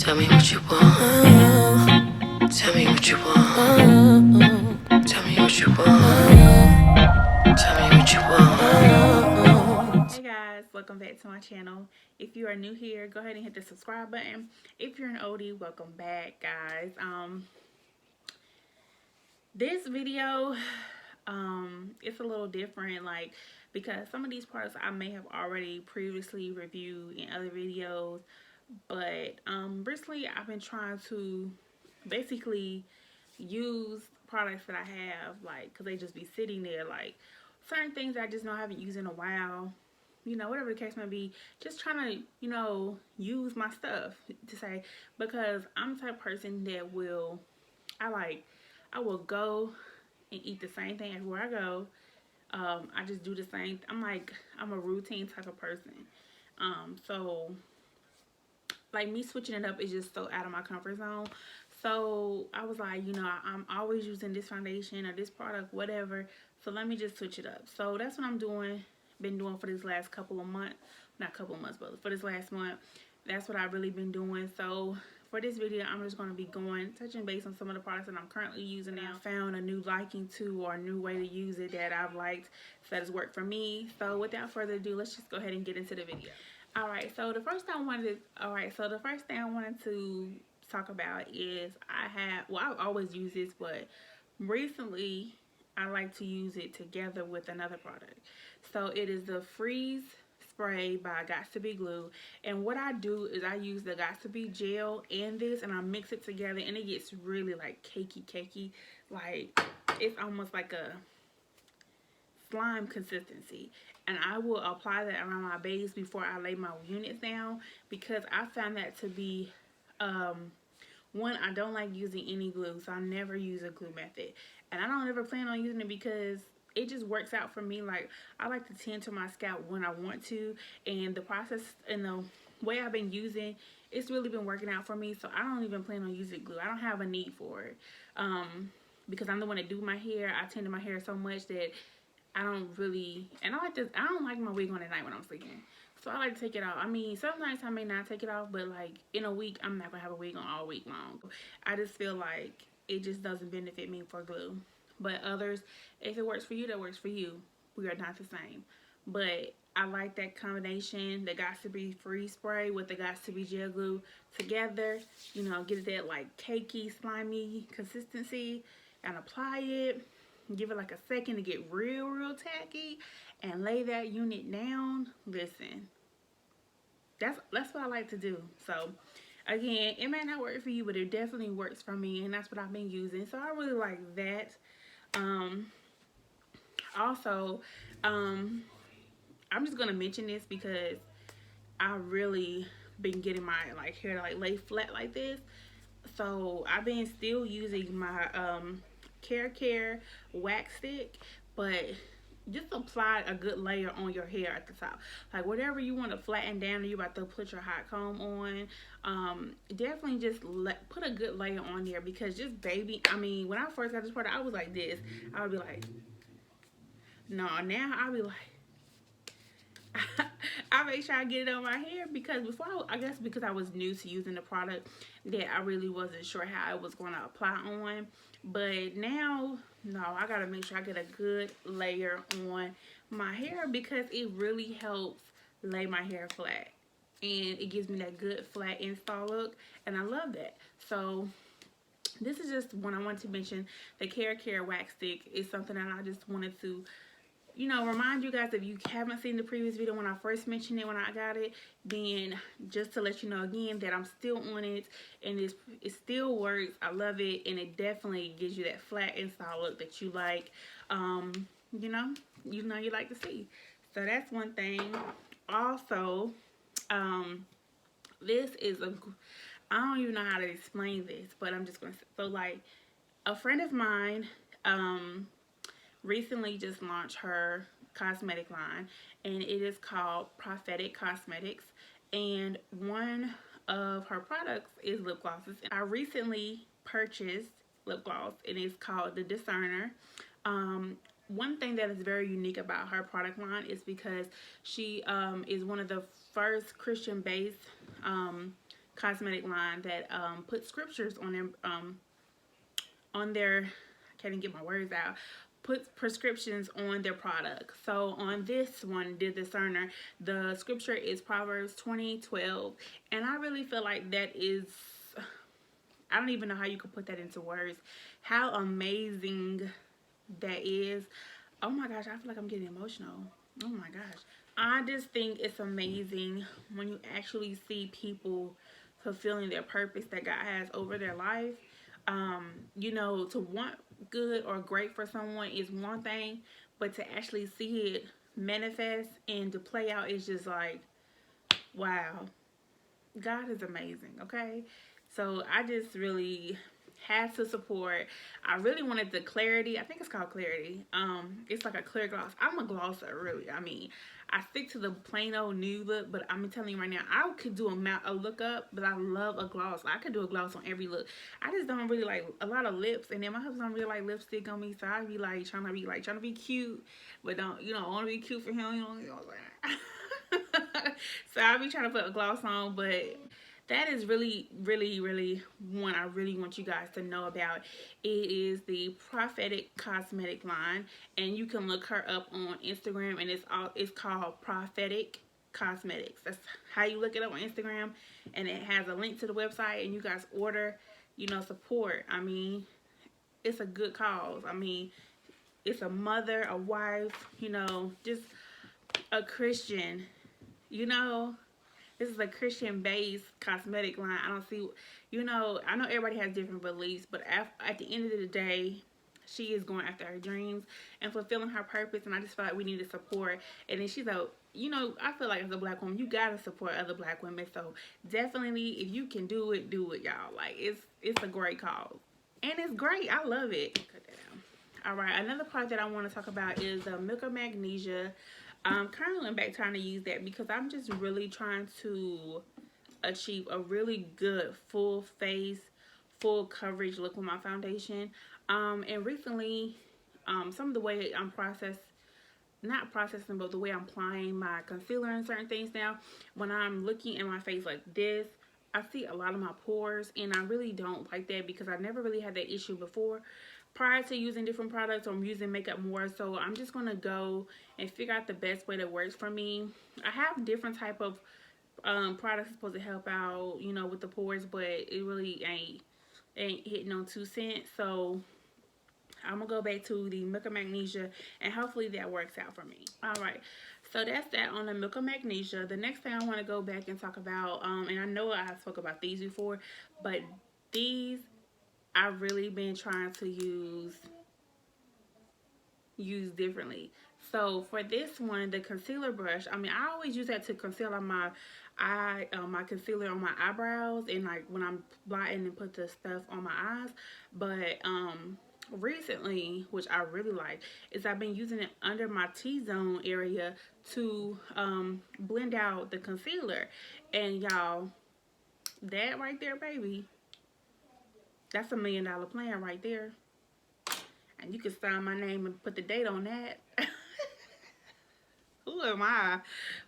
Tell me what you want. Tell me what you want. Tell me what you want. Tell me what you want. Hey guys, welcome back to my channel. If you are new here, go ahead and hit the subscribe button. If you're an oldie, welcome back, guys. This video, it's a little different, like, because some of these products I may have already previously reviewed in other videos, but recently I've been trying to basically use products that I have, like, because they just be sitting there, like certain things I just know I haven't used in a while, you know, whatever the case may be, just trying to, you know, use my stuff to say, because I'm the type of person that will, I will go and eat the same thing everywhere I go. I just do the same. I'm a routine type of person. So like me switching it up is just so out of my comfort zone. So I was like, you know, I'm always using this foundation or this product, whatever. So let me just switch it up. So that's what I'm doing. Been doing for this last couple of months. Not couple of months, but for this last month. That's what I've really been doing. So for this video, I'm just going to be touching base on some of the products that I'm currently using now. I found a new liking to, or a new way to use it that I've liked, that has worked for me. So without further ado, let's just go ahead and get into the video. Alright, so the first thing I wanted to talk about is I've always used this, but recently I like to use it together with another product. So it is the Freeze Spray by Got2b Glue, and what I do is I use the Got2b gel and this, and I mix it together, and it gets really like cakey, like it's almost like a slime consistency, and I will apply that around my base before I lay my units down, because I found that to be one, I don't like using any glue, so I never use a glue method, and I don't ever plan on using it because it just works out for me. Like, I like to tend to my scalp when I want to, and the process and the way I've been using, it's really been working out for me. So I don't even plan on using glue. I don't have a need for it, because I'm the one that do my hair. I tend to my hair so much that I don't really, and I don't like my wig on at night when I'm sleeping. So I like to take it off. I mean, some nights I may not take it off, but like in a week, I'm not gonna have a wig on all week long. I just feel like it just doesn't benefit me for glue. But others, if it works for you, that works for you. We are not the same. But I like that combination, the Got2b Freeze Spray with the Got2b Gel Glue together. You know, get that like cakey, slimy consistency and apply it. Give it like a second to get real tacky and lay that unit down. Listen, that's what I like to do. So again, it may not work for you, but it definitely works for me, and that's what I've been using. So I really like that. Also, I'm just gonna mention this because I really been getting my like hair to like lay flat like this. So I've been still using my Care wax stick, but just apply a good layer on your hair at the top. Like whatever you want to flatten down, or you about to put your hot comb on, definitely just put a good layer on there, because just baby, I mean, when I first got this product, I was like this. I would be like, no, now I'll be like, I make sure I get it on my hair, because before, I guess because I was new to using the product, that I really wasn't sure how I was going to apply on. But now, no, I got to make sure I get a good layer on my hair, because it really helps lay my hair flat. And it gives me that good flat install look, and I love that. So this is just one I wanted to mention. The Care wax stick is something that I just wanted to, you know, remind you guys. If you haven't seen the previous video when I first mentioned it, when I got it, then just to let you know again that I'm still on it, and it still works. I love it, and it definitely gives you that flat install look that you like, you know you like to see. So that's one thing. Also, this is I don't even know how to explain this, but I'm just gonna say, so like a friend of mine recently just launched her cosmetic line, and it is called Prophetic Cosmetics, and one of her products is lip glosses. I recently purchased lip gloss, and it's called the Discerner. One thing that is very unique about her product line is because she is one of the first Christian based cosmetic line that put scriptures on their, I can't even get my words out, put prescriptions on their products. So on this one, The Discerner, the scripture is Proverbs 20:12, and I really feel like that is, I don't even know how you could put that into words, how amazing that is. Oh my gosh, I feel like I'm getting emotional. Oh my gosh. I just think it's amazing when you actually see people fulfilling their purpose that God has over their life. You know, to want good or great for someone is one thing, but to actually see it manifest and to play out is just like, wow. God is amazing, okay? So I just really had to support. I really wanted the Clarity. I think it's called Clarity. It's like a clear gloss. I'm a glosser, really. I mean, I stick to the plain old nude look, but I'm telling you right now, I could do a look up, but I love a gloss. I could do a gloss on every look. I just don't really like a lot of lips, and then my husband don't really like lipstick on me, so I be like trying to be cute, but don't, you know, want to be cute for him, you know what I'm saying? So I'll be trying to put a gloss on, but that is really, really, really one I really want you guys to know about. It is the Prophetic Cosmetic line, and you can look her up on Instagram, and it's called Prophetic Cosmetics. That's how you look it up on Instagram, and it has a link to the website, and you guys order, you know, support. I mean, it's a good cause. I mean, it's a mother, a wife, you know, just a Christian, you know. This is a Christian-based cosmetic line. I don't see, you know, I know everybody has different beliefs, but at the end of the day, she is going after her dreams and fulfilling her purpose, and I just feel like we need to support. And then she's a, you know, I feel like as a black woman, you gotta support other black women. So definitely, if you can do it, y'all. Like, it's a great cause, and it's great. I love it. Cut that down. All right, another part that I want to talk about is the Milk of Magnesia. I'm currently back trying to use that because I'm just really trying to achieve a really good full face, full coverage look with my foundation. And recently, some of the way I'm not processing, but the way I'm applying my concealer and certain things now, when I'm looking in my face like this, I see a lot of my pores, and I really don't like that because I never really had that issue before prior to using different products or using makeup more. So I'm just going to go and figure out the best way that works for me. I have different type of products supposed to help out, you know, with the pores, but it really ain't hitting on 2 cents. So I'm gonna go back to the Milk of Magnesia, and hopefully that works out for me. All right, so that's that on the Milk of Magnesia. The next thing I want to go back and talk about, and I know I spoke about these before, but these I've really been trying to use differently. So for this one, the concealer brush, I mean, I always use that to conceal on my my concealer on my eyebrows, and like when I'm blotting and put the stuff on my eyes. But recently, which I really like, is I've been using it under my T-zone area to blend out the concealer. And y'all, that right there, baby, that's $1 million plan right there. And you can sign my name and put the date on that. Who am I?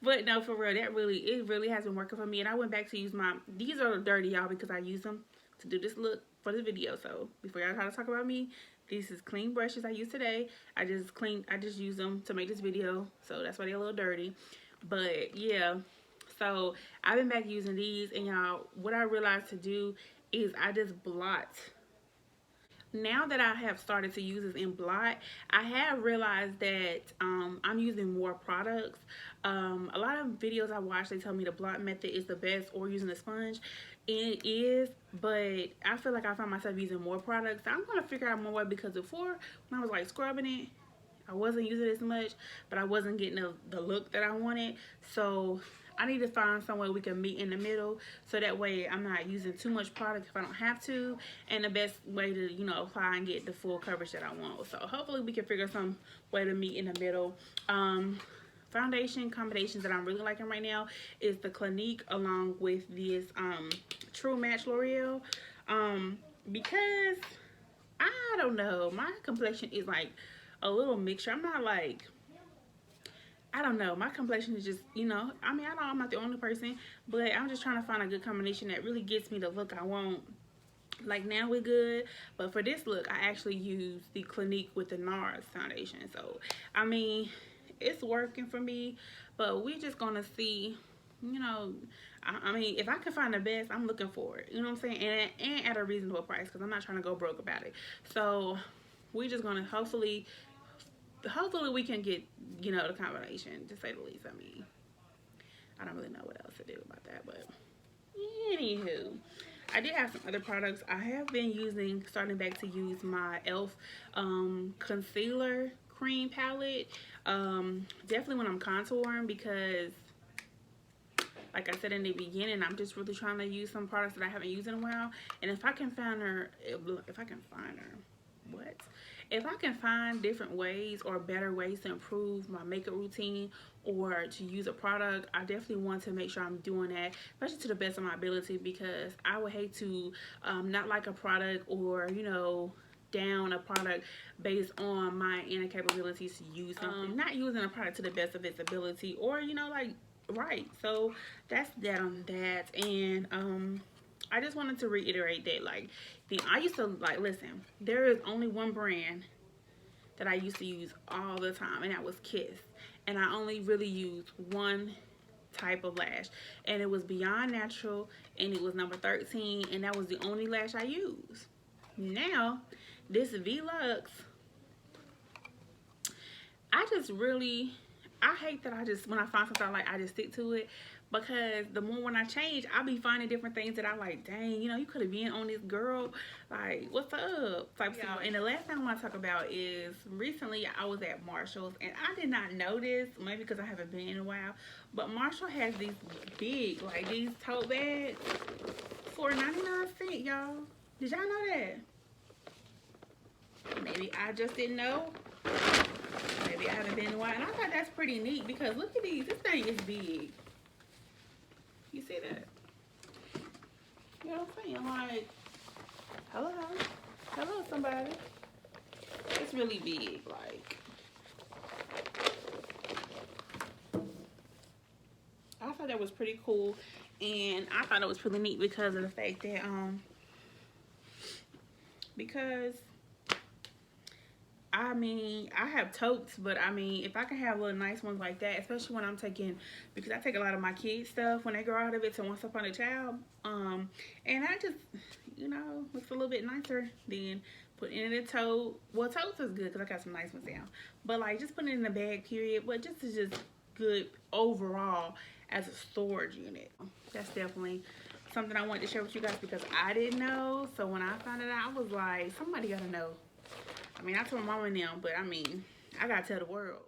But no, for real, it really has been working for me. And I went back to use these are dirty, y'all, because I use them to do this look for the video. So before y'all try to talk about me, these is clean brushes I use today. I just use them to make this video. So that's why they're a little dirty. But yeah, so I've been back using these, and y'all, what I realized to do is I just blot. Now that I have started to use this in blot, I have realized that I'm using more products. A lot of videos I watch, they tell me the blot method is the best, or using a sponge. It is, but I feel like I find myself using more products. So I'm going to figure out more way, because before, when I was like scrubbing it, I wasn't using it as much, but I wasn't getting the look that I wanted. So I need to find some way we can meet in the middle, so that way I'm not using too much product if I don't have to, and the best way to, you know, apply and get the full coverage that I want. So hopefully we can figure some way to meet in the middle. Foundation combinations that I'm really liking right now is the Clinique along with this True Match L'Oreal, because I don't know, my complexion is like a little mixture. I'm not like I don't know. My complexion is just, you know, I mean, I know I'm not the only person, but I'm just trying to find a good combination that really gets me the look I want. Like now we're good, but for this look, I actually use the Clinique with the NARS foundation. So, I mean, it's working for me, but we're just gonna see, you know. I mean, if I can find the best, I'm looking for it. You know what I'm saying? And at a reasonable price, because I'm not trying to go broke about it. So, we're just gonna hopefully we can get, you know, the combination, to say the least. I mean, I don't really know what else to do about that, but anywho, I did have some other products. I have been starting back to use my e.l.f. Concealer cream palette. Definitely when I'm contouring, because like I said in the beginning, I'm just really trying to use some products that I haven't used in a while. And if I can find her, what? If I can find different ways or better ways to improve my makeup routine or to use a product, I definitely want to make sure I'm doing that, especially to the best of my ability, because I would hate to not like a product, or, you know, down a product based on my inner capabilities to use something. Not using a product to the best of its ability, or, you know, like, right. So that's that on that. And I just wanted to reiterate that, like, I used to, like, listen, there is only one brand that I used to use all the time, and that was Kiss. And I only really used one type of lash, and it was Beyond Natural, and it was number 13, and that was the only lash I used. Now, this Velux, I just really, I hate that when I find something I like, I just stick to it. Because the more when I change, I'll be finding different things that I like. Dang, you know, you could have been on this, girl. Like, what's up? Type stuff. And the last thing I want to talk about is, recently I was at Marshall's, and I did not know this, maybe because I haven't been in a while, but Marshall has these big, like, these tote bags for 99¢, y'all. Did y'all know that? Maybe I just didn't know. Maybe I haven't been in a while. And I thought that's pretty neat, because look at these. This thing is big. You see that? You know what I'm saying? Like, hello. Hello, somebody. It's really big. Like, I thought that was pretty cool. And I thought it was really neat because of the fact that, because I mean, I have totes, but I mean, if I can have little nice ones like that, especially when I'm taking, because I take a lot of my kids' stuff when they grow out of it to Once Upon a Child, and I just, you know, looks a little bit nicer than putting it in a tote. Well, totes is good because I got some nice ones down, but like just putting it in a bag, period. But just is just good overall as a storage unit. That's definitely something I wanted to share with you guys, because I didn't know. So when I found it out, I was like, somebody gotta know. I mean, I told my mom and them, but I mean, I gotta tell the world.